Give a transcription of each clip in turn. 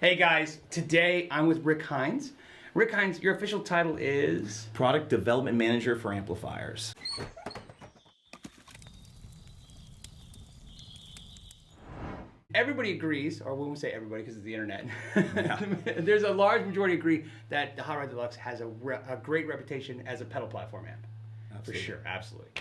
Hey guys, today I'm with Rick Hines. Rick Hines, your official title is? Product Development Manager for Amplifiers. Everybody agrees, or we won't say everybody because it's the internet. Yeah. There's a large majority agree that the Hot Rod Deluxe has a great reputation as a pedal platform amp. Absolutely. For sure, absolutely.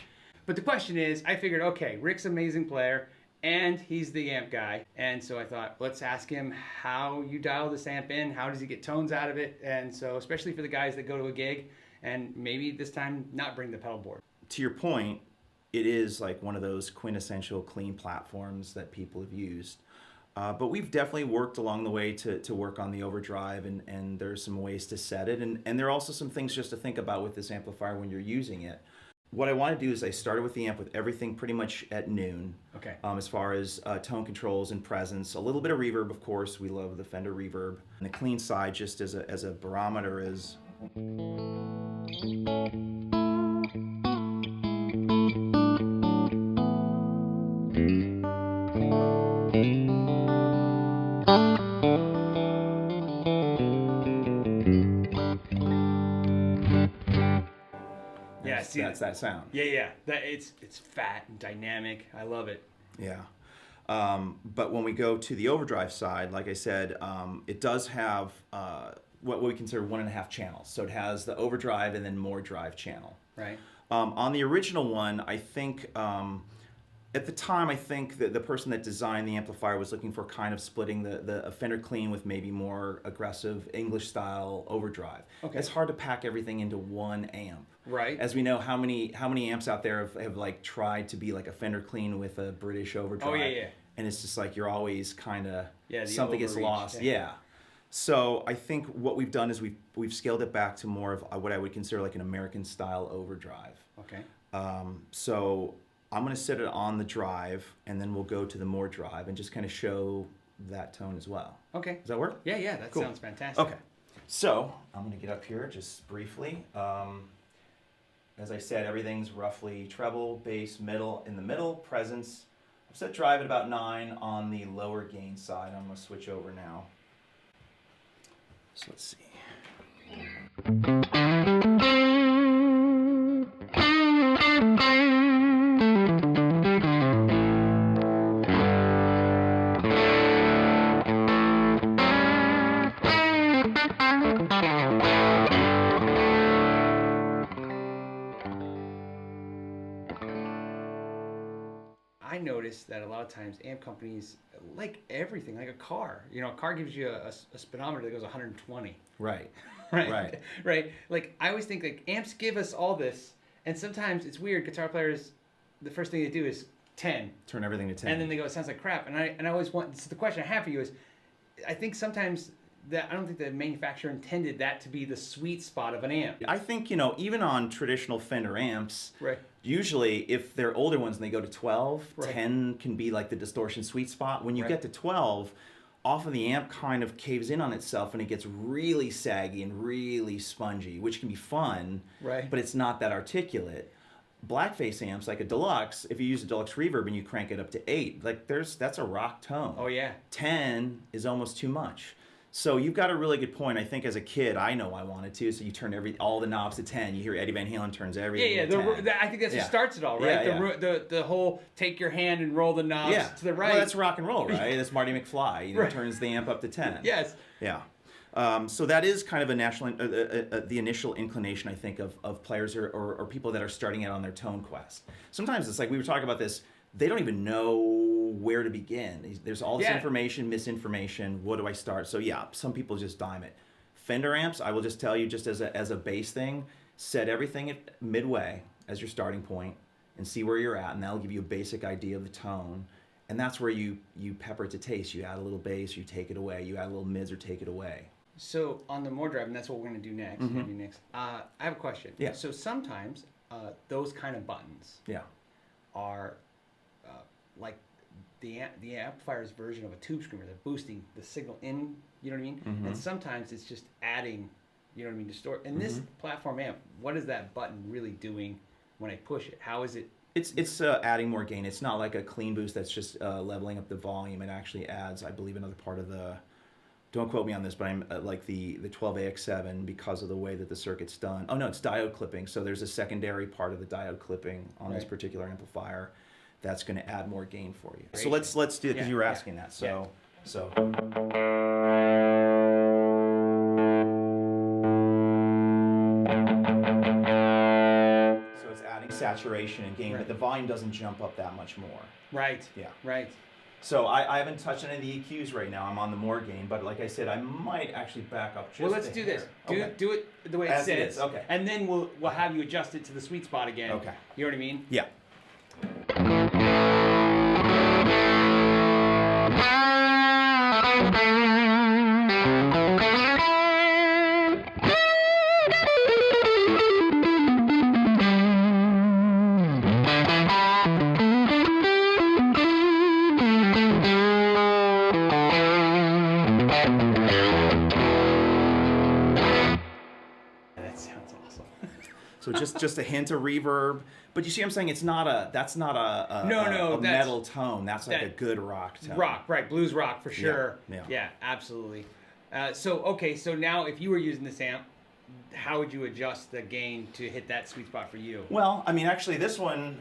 But the question is, I figured, okay, Rick's an amazing player, and he's the amp guy. And so I thought, let's ask him how you dial this amp in, how does he get tones out of it? And so, especially for the guys that go to a gig, and maybe this time not bring the pedal board. To your point, it is like one of those quintessential clean platforms that people have used. But we've definitely worked along the way to work on the overdrive, and there's some ways to set it. And there are also some things just to think about with this amplifier when you're using it. What I want to do is I started with the amp with everything pretty much at noon. Okay. As far as tone controls and presence, a little bit of reverb, of course. We love the Fender reverb. And the clean side, just as a barometer, is. Yeah, see, That's that sound. Yeah. It's fat and dynamic. I love it. Yeah. But when we go to the overdrive side, like I said, it does have what we consider 1.5 channels. So it has the overdrive and then more drive channel. Right. On the original one, I think at the time, I think that the person that designed the amplifier was looking for kind of splitting the Fender clean with maybe more aggressive English style overdrive. Okay. It's hard to pack everything into one amp. Right. As we know, how many amps out there have like tried to be like a Fender clean with a British overdrive. Oh yeah. And it's just like you're always kind of the something gets overreach, lost. Yeah. So I think what we've done is we've scaled it back to more of what I would consider like an American style overdrive. Okay. So I'm going to set it on the drive, and then we'll go to the more drive and just kind of show that tone as well. Okay. Does that work? Yeah, that Cool. sounds fantastic. Okay. So I'm going to get up here just briefly. As I said, everything's roughly treble, bass, middle. In the middle, presence. I've set drive at about 9 on the lower gain side. I'm going to switch over now. So let's see. I noticed that a lot of times amp companies, like everything, like a car. You know, a car gives you a speedometer that goes 120. Right. Right. Right. Like I always think like amps give us all this, and sometimes it's weird. Guitar players, the first thing they do is 10. Turn everything to 10. And then they go, it sounds like crap. And I always want. So the question I have for you is, I think sometimes that I don't think the manufacturer intended that to be the sweet spot of an amp. I think, even on traditional Fender amps, Right. usually if they're older ones and they go to 12, Right. 10 can be like the distortion sweet spot. When you Right. get to 12, often the amp kind of caves in on itself and it gets really saggy and really spongy, which can be fun, Right. but it's not that articulate. Blackface amps, like a Deluxe, if you use a Deluxe reverb and you crank it up to 8, like that's a rock tone. Oh yeah. 10 is almost too much. So you've got a really good point. I think as a kid, I know I wanted to. So you turn all the knobs to 10. You hear Eddie Van Halen turns everything Yeah. to 10. I think that's Yeah. what starts it all, right? Yeah, The whole take your hand and roll the knobs to the right. Well, that's rock and roll, right? That's Marty McFly. Right. Turns the amp up to 10. Yes. Yeah. So that is kind of the initial inclination, I think, of players or people that are starting out on their tone quest. Sometimes it's like we were talking about this. They don't even know where to begin. There's all this information, misinformation. What do I start? So yeah, some people just dime it. Fender amps, I will just tell you, just as a base thing, set everything at midway as your starting point and see where you're at, and that'll give you a basic idea of the tone. And that's where you pepper it to taste. You add a little bass, you take it away. You add a little mids or take it away. So on the more drive, and that's what we're going to do next. Mm-hmm. I have a question. Yeah. So sometimes those kind of buttons are like the amplifier's version of a tube screamer. They're boosting the signal in. You know what I mean? Mm-hmm. And sometimes it's just adding. You know what I mean? Distort. And this platform amp, what is that button really doing when I push it? How is it? It's adding more gain. It's not like a clean boost that's just leveling up the volume. It actually adds, I believe, another part of the don't quote me on this, but I'm like the 12AX7 because of the way that the circuit's done. Oh no, it's diode clipping. So there's a secondary part of the diode clipping on this particular amplifier that's going to add more gain for you. So let's do it because you were asking that. So so. So it's adding saturation and gain, but the volume doesn't jump up that much more. Right. Yeah. Right. So I haven't touched any of the EQs right now. I'm on the more gain, but like I said, I might actually back up just Well, let's do this. Do it the way it sits. Okay. And then we'll have you adjust it to the sweet spot again. Okay. You know what I mean? Yeah. So just a hint of reverb, but you see what I'm saying? It's not that's not a metal tone. That's like a good rock tone. Rock, right? Blues rock for sure. Yeah, absolutely. So now if you were using this amp, how would you adjust the gain to hit that sweet spot for you? Well, I mean, actually, this one,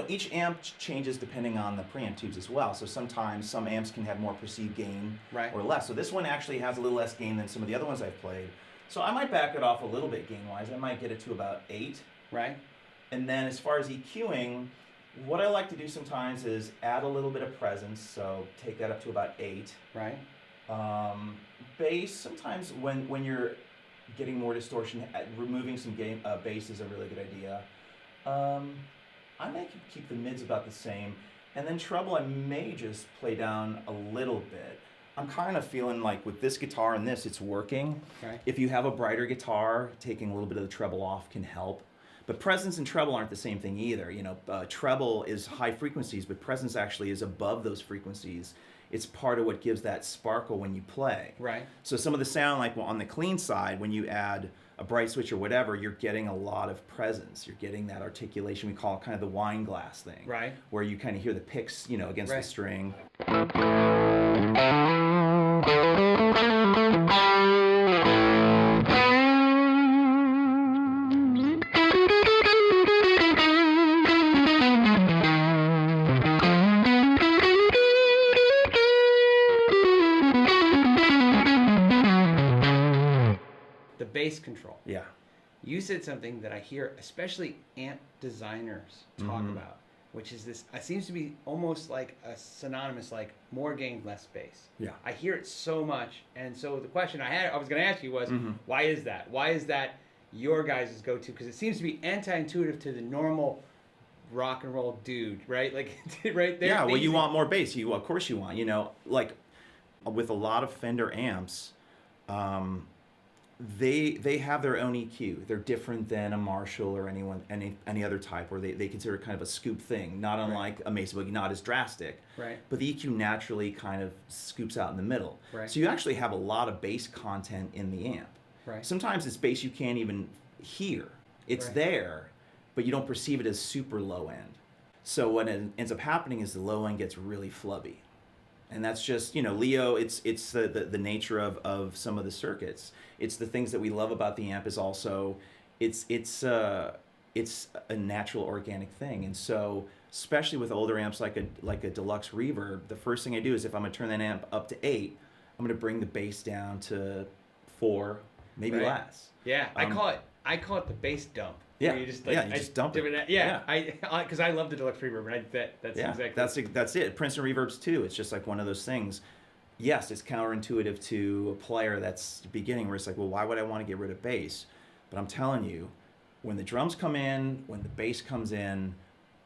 each amp changes depending on the preamp tubes as well. So sometimes some amps can have more perceived gain or less. So this one actually has a little less gain than some of the other ones I've played. So I might back it off a little bit gain-wise. I might get it to about 8. Right. And then as far as EQing, what I like to do sometimes is add a little bit of presence. So take that up to about 8. Right. Bass, sometimes when you're getting more distortion, removing some bass is a really good idea. I may keep the mids about the same. And then treble, I may just play down a little bit. I'm kind of feeling like with this guitar and this, it's working. Okay. If you have a brighter guitar, taking a little bit of the treble off can help. But presence and treble aren't the same thing either. Treble is high frequencies, but presence actually is above those frequencies. It's part of what gives that sparkle when you play. Right. So some of the sound, like on the clean side, when you add a bright switch or whatever, you're getting a lot of presence. You're getting that articulation. We call it kind of the wine glass thing. Right. Where you kind of hear the picks, against the string. The bass control. Yeah. You said something that I hear, especially amp designers talk about, which is this. It seems to be almost like a synonymous, like more gain, less bass. Yeah. I hear it so much, and so the question I was going to ask you was, why is that? Why is that your guys' go-to? Because it seems to be anti-intuitive to the normal rock and roll dude, right? Like, right there. Yeah. Well, you want more bass. Of course you want. Like with a lot of Fender amps. They have their own EQ. They're different than a Marshall or any other type, where they consider it kind of a scoop thing, not unlike a Mesa Boogie, not as drastic. Right. But the EQ naturally kind of scoops out in the middle. Right. So you actually have a lot of bass content in the amp. Right. Sometimes it's bass you can't even hear. It's there, but you don't perceive it as super low end. So what ends up happening is the low end gets really flubby. And that's just, Leo, it's the nature of some of the circuits. It's the things that we love about the amp is also, it's a natural organic thing. And so, especially with older amps like a Deluxe Reverb, the first thing I do is if I'm going to turn that amp up to 8, I'm going to bring the bass down to 4, maybe less. Yeah, I call it the bass dump. Yeah, you just dump it. Because I love the Deluxe Reverb, and that's exactly that's it. Princeton Reverbs too. It's just like one of those things. Yes, it's counterintuitive to a player that's beginning, where it's like, well, why would I want to get rid of bass? But I'm telling you, when the drums come in, when the bass comes in,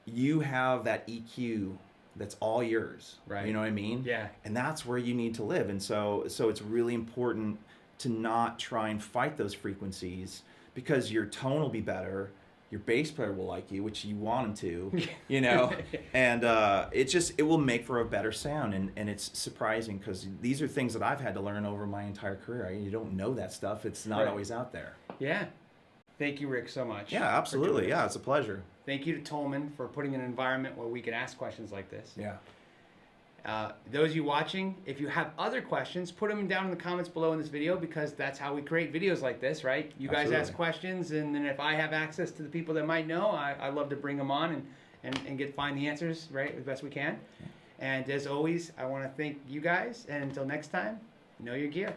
you have that EQ that's all yours. Right. You know what I mean? Yeah. And that's where you need to live. And so it's really important to not try and fight those frequencies, because your tone will be better, your bass player will like you, which you want him to, and it will make for a better sound. And it's surprising, because these are things that I've had to learn over my entire career. You don't know that stuff. It's not always out there. Yeah. Thank you, Rick, so much. Yeah, absolutely. Yeah, it's a pleasure. Thank you to Tolman for putting an environment where we can ask questions like this. Yeah. Those of you watching, if you have other questions, put them down in the comments below in this video, because that's how we create videos like this, right? You guys Absolutely. ask questions, and then if I have access to the people that might know, I love to bring them on and find the answers, right, as best we can. And as always, I want to thank you guys, and until next time, know your gear.